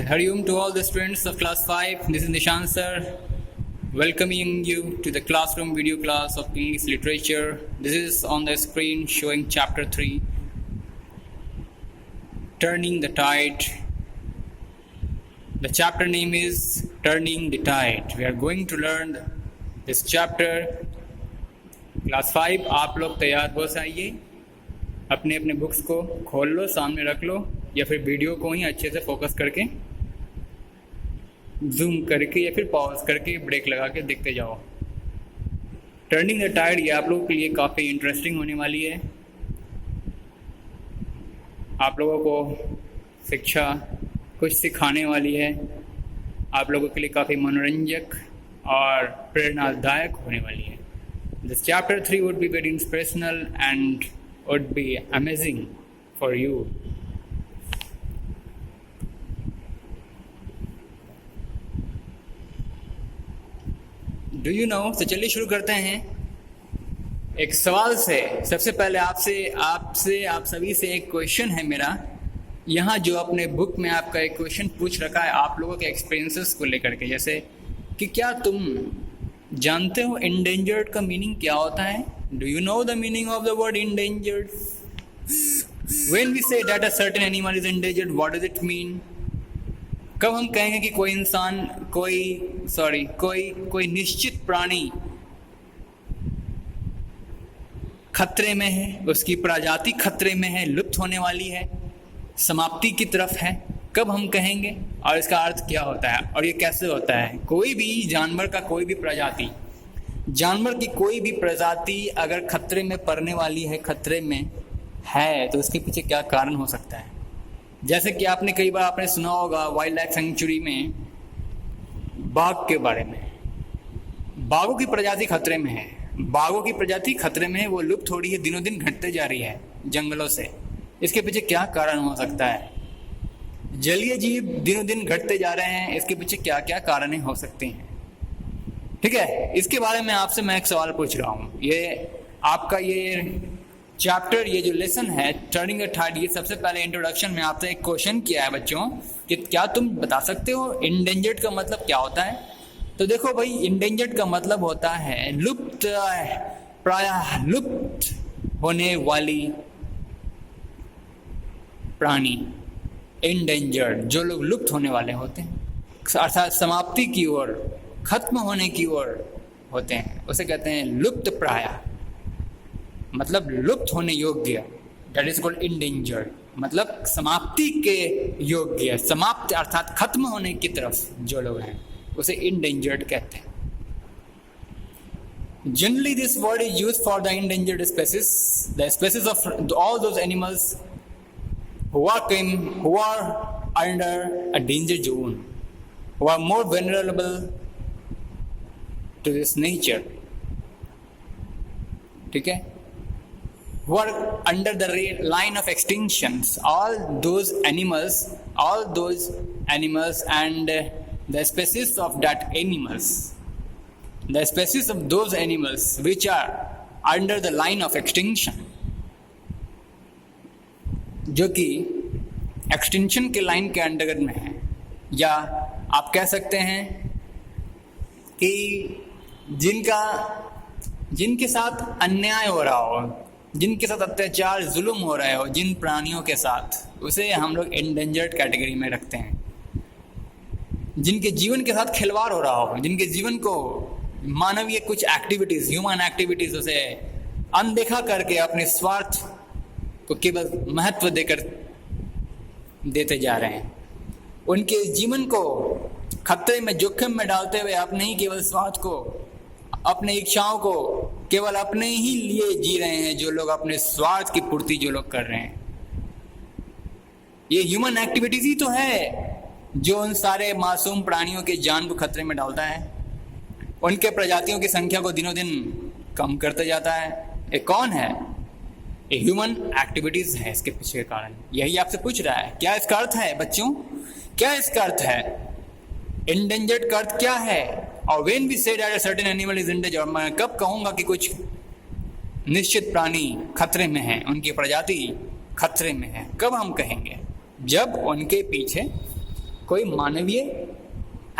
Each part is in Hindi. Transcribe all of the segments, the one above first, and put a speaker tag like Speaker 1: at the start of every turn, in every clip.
Speaker 1: Hariom to all the students of class 5. This is Nishan sir, welcoming you to the classroom video class of English literature. This is on the screen showing chapter 3, Turning the Tide. The chapter name is Turning the Tide. We are going to learn this chapter. Class 5, आप लोग तैयार बस आइए, अपने अपने बुक्स को खोल लो, सामने रख लो, या फिर वीडियो को ही अच्छे से फोकस करके जूम करके या फिर पॉज करके ब्रेक लगा के देखते जाओ। टर्निंग द टाइड ये आप लोगों के लिए काफ़ी इंटरेस्टिंग होने वाली है। आप लोगों को शिक्षा कुछ सिखाने वाली है, आप लोगों के लिए काफ़ी मनोरंजक और प्रेरणादायक होने वाली है। This chapter 3 would be very inspirational and would be amazing for you. Do you know? तो चलिए शुरू करते हैं एक सवाल से। सबसे पहले आप सभी से एक क्वेश्चन है मेरा। यहाँ जो अपने बुक में आपका एक क्वेश्चन पूछ रखा है आप लोगों के एक्सपीरियंसेस को लेकर के, जैसे कि क्या तुम जानते हो इंडेंजर्ड का मीनिंग क्या होता है? Do you know the meaning of the word endangered? When we say that a certain animal is endangered, what does it mean? कब हम कहेंगे कि कोई इंसान कोई निश्चित प्राणी खतरे में है, उसकी प्रजाति खतरे में है, लुप्त होने वाली है, समाप्ति की तरफ है, कब हम कहेंगे और इसका अर्थ क्या होता है और ये कैसे होता है? कोई भी जानवर का कोई भी प्रजाति, जानवर की कोई भी प्रजाति अगर खतरे में पड़ने वाली है, खतरे में है, तो उसके पीछे क्या कारण हो सकता है? जैसे कि आपने कई बार आपने सुना होगा वाइल्ड लाइफ सेंचुरी में बाघ के बारे में। बाघों की प्रजाति खतरे में है, बाघों की प्रजाति खतरे में है, वो लुप्त हो रही है, दिनों दिन घटते जा रही है जंगलों से। इसके पीछे क्या कारण हो सकता है? जलीय जीव दिनों दिन घटते जा रहे हैं, इसके पीछे क्या क्या कारण हो सकते हैं? ठीक है, इसके बारे में आपसे मैं एक सवाल पूछ रहा हूँ। ये आपका ये चैप्टर, ये जो लेसन है टर्निंग द टाइड, ये सबसे पहले इंट्रोडक्शन में आपसे एक क्वेश्चन किया है बच्चों कि क्या तुम बता सकते हो इंडेंजर्ड का मतलब क्या होता है? तो देखो भाई, इंडेंजर्ड का मतलब होता है लुप्त, प्रायः लुप्त होने वाली प्राणी। इंडेंजर्ड जो लोग लुप्त होने वाले होते हैं, अर्थात समाप्ति की ओर, खत्म होने की ओर होते हैं, उसे कहते हैं लुप्त प्रायः, मतलब लुप्त होने योग्य। दैट इज कॉल्ड इंडेंजर्ड, मतलब समाप्ति के योग्य, समाप्त अर्थात खत्म होने की तरफ जो लोग हैं उसे इंडेंजर्ड कहते हैं। Generally this word is used for the endangered species, the species of all those animals who are under a danger zone, who are more vulnerable to this nature, ठीक है, who are under the line of extinctions, all those animals and the species of that animals, the species of those animals which are under the line of extinction, जो कि एक्सटेंशन के लाइन के अंडरगत में है, या आप कह सकते हैं कि जिनके साथ अन्याय हो रहा हो, जिनके साथ अत्याचार जुल्म हो रहा हो, जिन प्राणियों के साथ, उसे हम लोग एंडेंजर्ड कैटेगरी में रखते हैं। जिनके जीवन के साथ खिलवाड़ हो रहा हो, जिनके जीवन को मानवीय कुछ एक्टिविटीज, ह्यूमन एक्टिविटीज, उसे अनदेखा करके अपने स्वार्थ को केवल महत्व देकर देते जा रहे हैं, उनके जीवन को खतरे में, जोखिम में डालते हुए अपने ही केवल स्वार्थ को, अपने इच्छाओं को केवल अपने ही लिए जी रहे हैं, जो लोग अपने स्वार्थ की पूर्ति जो लोग कर रहे हैं। ये ह्यूमन एक्टिविटीज ही तो है जो उन सारे मासूम प्राणियों के जान को खतरे में डालता है, उनके प्रजातियों की संख्या को दिनों दिन कम करते जाता है। ये कौन है? ह्यूमन एक्टिविटीज है इसके पीछे का कारण। यही आपसे पूछ रहा है, क्या इसका अर्थ है बच्चों? क्या इसका अर्थ है? इंडेंजर्ड का अर्थ क्या है? और when we say that a certain animal is endangered, मैं कब कहूंगा कि कुछ निश्चित प्राणी खतरे में है, उनकी प्रजाति खतरे में है? कब हम कहेंगे? जब उनके पीछे कोई मानवीय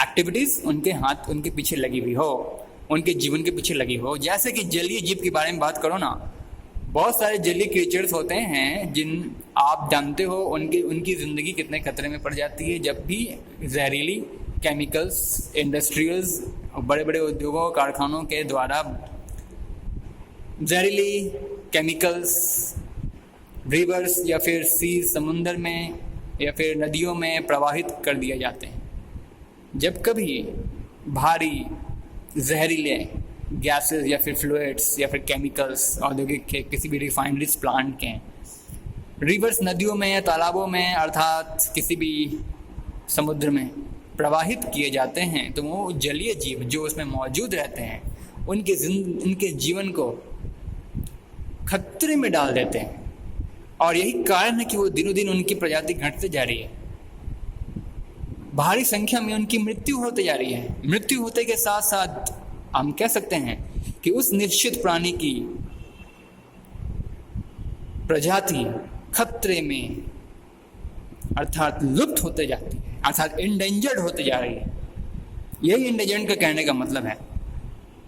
Speaker 1: एक्टिविटीज उनके हाथ उनके पीछे लगी हुई हो, उनके जीवन के पीछे लगी हो। जैसे कि जलीय जीव के बारे में बात करो ना, बहुत सारे जलीय क्रिएचर्स होते हैं जिन आप जानते हो उनकी ज़िंदगी कितने खतरे में पड़ जाती है जब भी जहरीली केमिकल्स, इंडस्ट्रियल्स, बड़े बड़े उद्योगों, कारखानों के द्वारा जहरीली केमिकल्स रिवर्स या फिर सी, समुंदर में या फिर नदियों में प्रवाहित कर दिए जाते हैं। जब कभी भारी जहरीले गैसेस या फिर फ्लूइड्स या फिर केमिकल्स औद्योगिक के किसी भी रिफाइनरीज प्लांट के रिवर्स नदियों में या तालाबों में अर्थात किसी भी समुद्र में प्रवाहित किए जाते हैं, तो वो जलीय जीव जो उसमें मौजूद रहते हैं उनके जीवन को खतरे में डाल देते हैं। और यही कारण है कि वो दिनों दिन उनकी प्रजाति घटते जा रही है, भारी संख्या में उनकी मृत्यु होते जा रही है। मृत्यु होते के साथ साथ हम कह सकते हैं कि उस निश्चित प्राणी की प्रजाति खतरे में अर्थात लुप्त होते जाती है, अर्थात इंडेंजर्ड होते जा रही है। यही इंडेंजर्ड का कहने का मतलब है।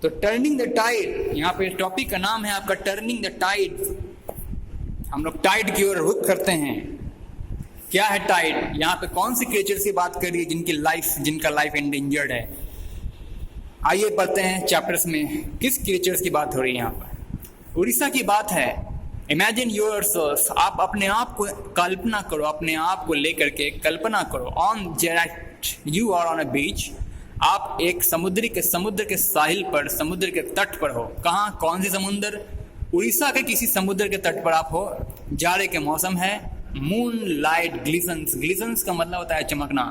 Speaker 1: तो टर्निंग द टाइड, यहाँ पे टॉपिक का नाम है आपका टर्निंग द टाइड। हम लोग टाइड की ओर रुख करते हैं। क्या है टाइड? यहाँ पे कौन सी क्रिएचर्स की बात कर रही है जिनका लाइफ इंडेंजर्ड है? आइए पढ़ते हैं चैप्टर्स में किस क्रिएचर्स की बात हो रही है। यहाँ पर उड़ीसा की बात है। इमेजिन योरसेल्फ, आप अपने आप को कल्पना करो, अपने आप को लेकर के कल्पना करो। On jet you are on a beach, आप एक समुद्र के साहिल पर, समुद्र के तट पर हो। कहाँ? कौन सी समुद्र? उड़ीसा के किसी समुद्र के तट पर आप हो। जाड़े के मौसम है। मून लाइट ग्लिसन्स, ग्लिसन्स का मतलब होता है चमकना।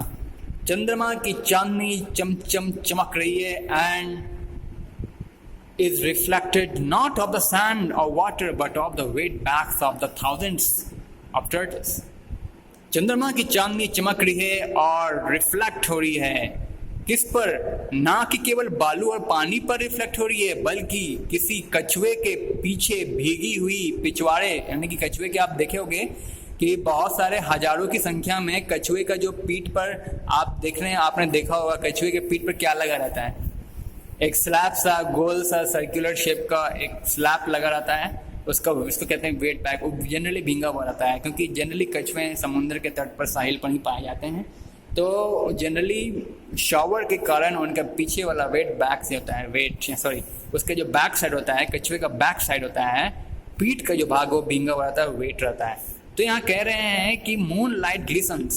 Speaker 1: चंद्रमा की चांदनी चमक रही है and is reflected not of the sand or water but of the weight backs of the thousands of turtles. चंद्रमा की चांदनी चमक रही है और रिफ्लेक्ट हो रही है किस पर? ना कि केवल बालू और पानी पर रिफ्लेक्ट हो रही है, बल्कि किसी कछुए के पीछे भीगी हुई पिछवाड़े, यानी कि कछुए के आप देखे होंगे कि बहुत सारे हजारों की संख्या में कछुए का जो पीठ पर आप देख रहे हैं, आपने देखा होगा कछुए के पीठ पर क्या लगा रहता है? एक स्लैब सा, गोल सा, सर्कुलर शेप का एक स्लैब लगा रहता है। उसको कहते हैं वेट बैग। वो जनरली भींगा हुआ रहता है क्योंकि जनरली कछुए समुद्र के तट पर, साहिल पर ही पाए जाते हैं। तो जनरली शॉवर के कारण उनका पीछे वाला वेट बैक से होता है, उसके जो बैक साइड होता है, कछुए का बैक साइड होता है, पीठ का जो भाग वो भींगा हुआ रहता है, वेट रहता है। तो यहाँ कह रहे हैं कि moonlight glistens.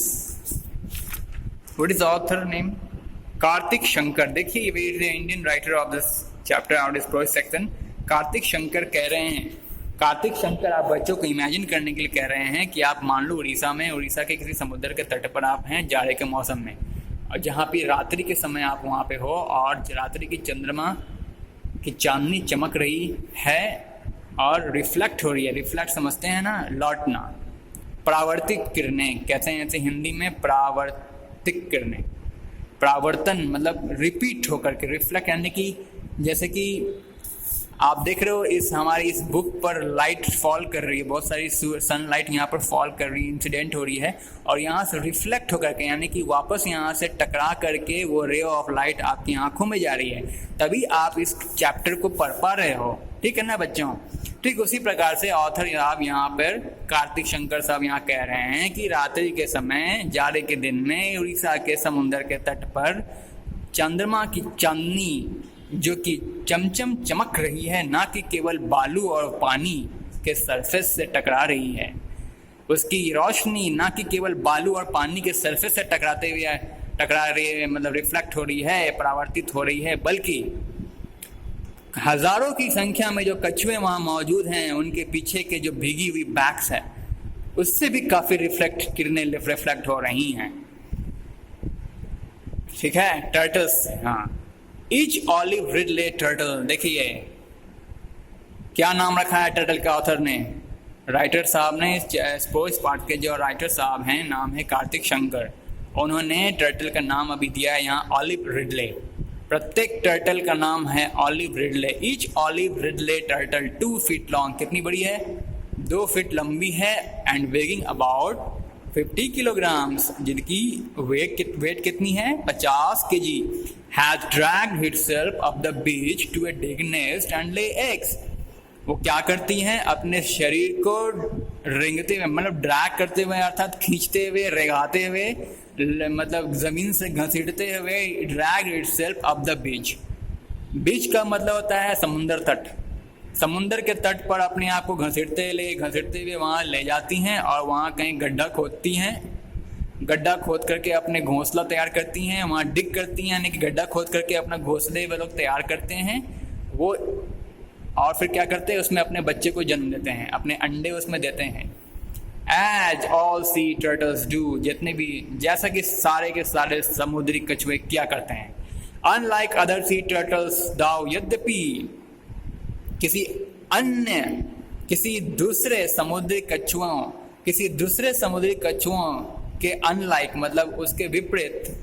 Speaker 1: What is author name? Kartik Shankar. देखिए ये Indian writer of this chapter और this project section Kartik Shankar कह रहे हैं। कार्तिक शंकर आप बच्चों को इमेजिन करने के लिए कह रहे हैं कि आप मान लो उड़ीसा के किसी समुद्र के तट पर आप हैं जाड़े के मौसम में, और जहाँ पे रात्रि के समय आप वहाँ पे हो और रात्रि की चंद्रमा की चांदनी चमक रही है और रिफ्लेक्ट हो रही है। रिफ्लेक्ट समझते हैं ना, लौटना। परावर्तित किरणें कहते हैं, जैसे हिंदी में परावर्तित किरणें, परावर्तन मतलब रिपीट होकर के, रिफ्लेक्ट यानी कि जैसे कि आप देख रहे हो हमारी इस बुक पर लाइट फॉल कर रही है, बहुत सारी सनलाइट यहाँ पर फॉल कर रही है, इंसिडेंट हो रही है, और यहाँ से रिफ्लेक्ट होकर के यानी कि वापस यहाँ से टकरा करके वो रे ऑफ लाइट आपकी आंखों में जा रही है, तभी आप इस चैप्टर को पढ़ पा रहे हो। ठीक है ना बच्चों? ठीक उसी प्रकार से ऑथर साहब यहाँ पर कार्तिक शंकर साहब यहाँ कह रहे हैं कि रात्रि के समय, जाड़े के दिन में उड़ीसा के समुद्र के तट पर चंद्रमा की चांदनी जो कि चमचम चमक रही है, ना कि केवल बालू और पानी के सरफेस से टकरा रही है। उसकी रोशनी ना कि केवल बालू और पानी के सरफेस से टकरा रही है, मतलब रिफ्लेक्ट हो रही है, परावर्तित हो रही है, बल्कि हजारों की संख्या में जो कछुए वहाँ मौजूद हैं, उनके पीछे के जो भीगी हुई बैक्स है, उससे भी काफ़ी किरणें रिफ्लेक्ट हो रही हैं। ठीक है? टर्टल्स, हाँ, ईच ऑलिव रिडले टर्टल। देखिए क्या नाम रखा है टर्टल का ऑथर ने, राइटर साहब ने। इस पार्ट के जो राइटर साहब हैं, नाम है कार्तिक शंकर। उन्होंने टर्टल का नाम अभी दिया है यहाँ ऑलिव रिडले। प्रत्येक टर्टल का नाम है olive ridley. Each olive ridley turtle 2 feet long, कितनी बड़ी है? 2 फीट लंबी है, एंड वेगिंग अबाउट 50 किलोग्राम्स, जिनकी वेट कितनी है 50 kg, has dragged itself up the beach to a dig nest and lay eggs. वो क्या करती हैं, अपने शरीर को रेंगते हुए, मतलब ड्रैग करते हुए अर्थात खींचते हुए, रेंगाते हुए, मतलब जमीन से घसीटते हुए, drag itself up the beach. Beach का मतलब होता है समुंदर तट। समुंदर के तट पर अपने आप को घसीटते हुए वहाँ ले जाती हैं और वहाँ कहीं गड्ढा खोदती हैं। गड्ढा खोद करके अपने घोंसला तैयार करती हैं, वहाँ डिग करती हैं, यानी कि गड्ढा खोद करके अपना घोंसले वे लोग तैयार करते हैं वो, और फिर क्या करते हैं, उसमें अपने बच्चे को जन्म देते हैं, अपने अंडे उसमें देते हैं। As all sea turtles do, जितने भी, जैसा कि सारे के सारे समुद्री कछुए क्या करते हैं। अनलाइक अदर सी टर्टल्स दाव, यद्यपि किसी दूसरे समुद्री कछुओं के अनलाइक मतलब उसके विपरीत,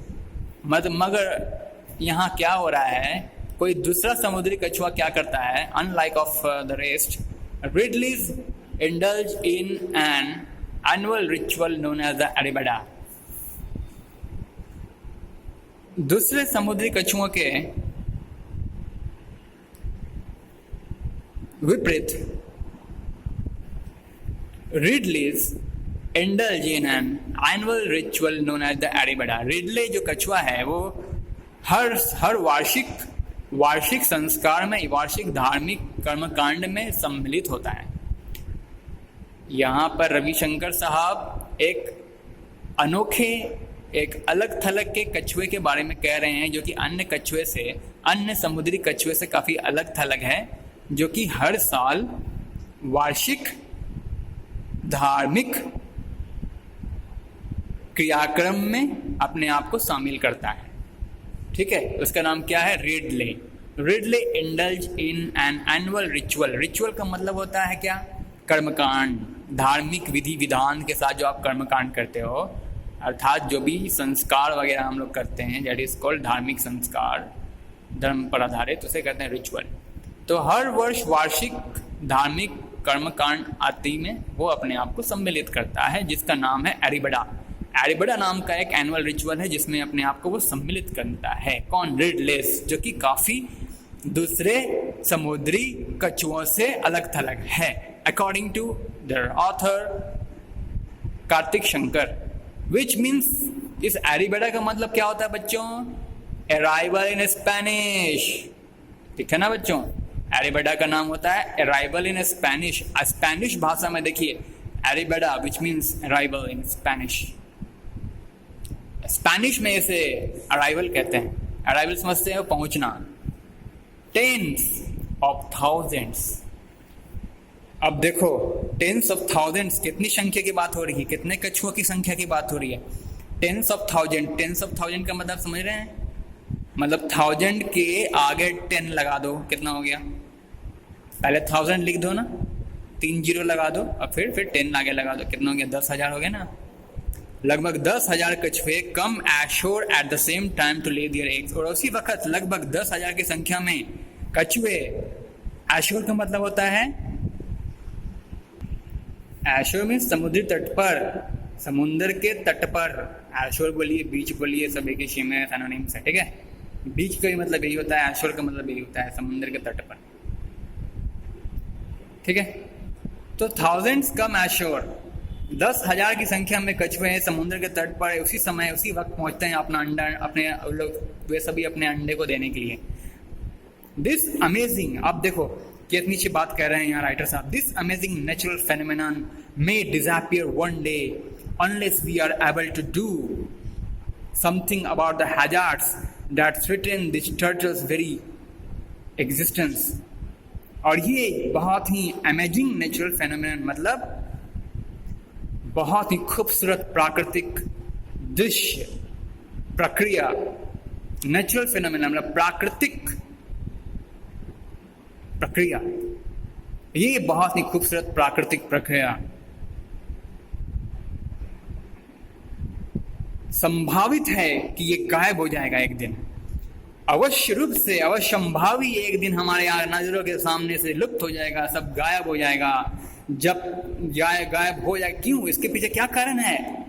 Speaker 1: मगर यहाँ क्या हो रहा है, कोई दूसरा समुद्री कछुआ क्या करता है, unlike of the rest, ridleys indulge in an annual ritual known as the arribada. दूसरे समुद्री कछुओं के विपरीत ridleys indulge in an annual ritual known as the arribada. Ridley जो कछुआ है वो हर वार्षिक संस्कार में, वार्षिक धार्मिक कर्मकांड में सम्मिलित होता है। यहाँ पर रविशंकर साहब एक अनोखे, एक अलग थलग के कछुए के बारे में कह रहे हैं, जो कि अन्य समुद्री कछुए से काफ़ी अलग थलग है, जो कि हर साल वार्षिक धार्मिक क्रियाक्रम में अपने आप को शामिल करता है। ठीक है, उसका नाम क्या है, Ridley indulge in an annual ritual. Ritual का मतलब होता है क्या, कर्मकांड, धार्मिक विधि विधान के साथ जो आप कर्मकांड करते हो, अर्थात जो भी संस्कार वगैरह हम लोग करते हैं, दैट इज कॉल्ड धार्मिक संस्कार, धर्म पर आधारित, उसे कहते हैं रिचुअल। तो हर वर्ष वार्षिक धार्मिक कर्मकांड आदि में वो अपने आप को सम्मिलित करता है, जिसका नाम है एरिबेडा। एरिबेडा नाम का एक एनुअल रिचुअल है जिसमें अपने आप को वो सम्मिलित करता है। कौन, रिडलेस, जो कि काफ़ी दूसरे समुद्री कछुओं से अलग थलग है, according to their author Kartik Shankar. Which means, इस एरिबेडा का मतलब क्या होता है बच्चों, अराइवल इन स्पेनिश। ठीक है ना बच्चों, एरिबेडा का नाम होता है अराइवल इन स्पेनिश। स्पेनिश भाषा में देखिए arribada which means arrival in Spanish. Spanish में इसे अराइवल कहते हैं। अराइवल समझते हैं पहुंचना। टेंस ऑफ थाउजेंड्स, अब देखो टेंस ऑफ थाउजेंड्स, कितनी संख्या की बात हो रही है, कितने कछुओं की संख्या की बात हो रही है। टेंस ऑफ थाउजेंड का मतलब समझ रहे हैं, मतलब 1000 के आगे 10 लगा दो, कितना हो गया, पहले 1000 लिख दो ना, 3 जीरो लगा दो और फिर 10 आगे लगा दो, कितना हो गया, 10,000 हो गया ना। लगभग 10,000 कछुए come ashore at the same time to lay their eggs, और उसी वक्त लगभग 10,000 की संख्या में कछुए, एशोर का मतलब होता है, एशोर में समुद्री तट पर, समुद्र के तट पर, एशोर बोलिए, बीच बोलिए, सब एक ही सेम है, सिनोनिम्स है। ठीक है, बीच का भी मतलब यही होता है, एशोर का मतलब यही होता है, समुद्र के तट पर। ठीक है, तो थाउजेंड्स कम एशोर, 10,000 की संख्या में कछुए हैं समुद्र के तट पर, उसी समय उसी वक्त पहुंचते हैं अपना अंडा, अपने लोग वे सभी अपने अंडे को देने के लिए। दिस अमेजिंग, अब देखो कितनी अच्छी बात कह रहे हैं यहाँ राइटर साहब, this amazing natural phenomenon may disappear one day unless we are able to do something about the hazards that threaten this turtle's very existence। और ये बहुत ही अमेजिंग नेचुरल फेनोमेनन मतलब बहुत ही खूबसूरत प्राकृतिक दृश्य, प्रक्रिया, नेचुरल फेनोमेनन मतलब प्राकृतिक प्रक्रिया, ये बहुत ही खूबसूरत प्राकृतिक प्रक्रिया संभावित है कि ये गायब हो जाएगा एक दिन, अवश्य रूप से, अवश्यंभावी एक दिन हमारे यहाँ नजरों के सामने से लुप्त हो जाएगा, सब गायब हो जाएगा। जब गायब हो जाए, क्यों, इसके पीछे क्या कारण है,